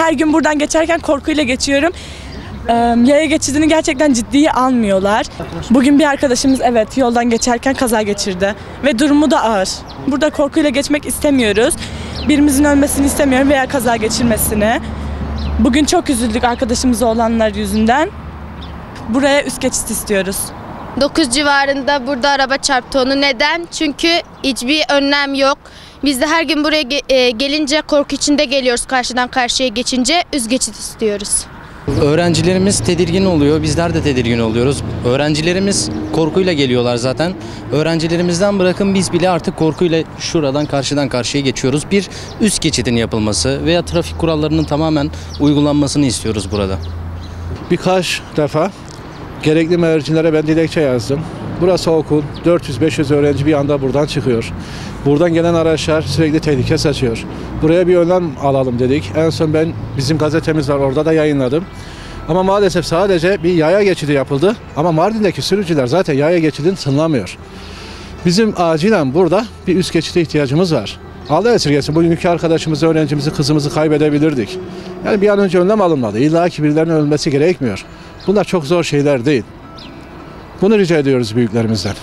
her gün buradan geçerken korkuyla geçiyorum. Yaya geçidini gerçekten ciddiye almıyorlar. Bugün bir arkadaşımız yoldan geçerken kaza geçirdi ve durumu da ağır. Burada korkuyla geçmek istemiyoruz. Birimizin ölmesini istemiyorum veya kaza geçirmesini. Bugün çok üzüldük arkadaşımız olanlar yüzünden. Buraya üst geçit istiyoruz. 9 civarında burada araba çarptı onu. Neden? Çünkü hiçbir önlem yok. Biz de her gün buraya gelince korku içinde geliyoruz, karşıdan karşıya geçince üst geçit istiyoruz. Öğrencilerimiz tedirgin oluyor, bizler de tedirgin oluyoruz. Öğrencilerimiz korkuyla geliyorlar zaten. Öğrencilerimizden bırakın biz bile artık korkuyla şuradan karşıdan karşıya geçiyoruz. Bir üst geçidin yapılması veya trafik kurallarının tamamen uygulanmasını istiyoruz burada. Birkaç defa gerekli mercilere ben dilekçe yazdım. Burası okul, 400-500 öğrenci bir anda buradan çıkıyor. Buradan gelen araçlar sürekli tehlike saçıyor. Buraya bir önlem alalım dedik. En son bizim gazetemiz var, orada da yayınladım. Ama maalesef sadece bir yaya geçidi yapıldı. Ama Mardin'deki sürücüler zaten yaya geçidini tınlamıyor. Bizim acilen burada bir üst geçide ihtiyacımız var. Allah esirgesin, bugünkü arkadaşımızı, öğrencimizi, kızımızı kaybedebilirdik. Yani bir an önce önlem alınmalı. İlla ki birilerinin ölmesi gerekmiyor. Bunlar çok zor şeyler değil. Bunu rica ediyoruz büyüklerimizden.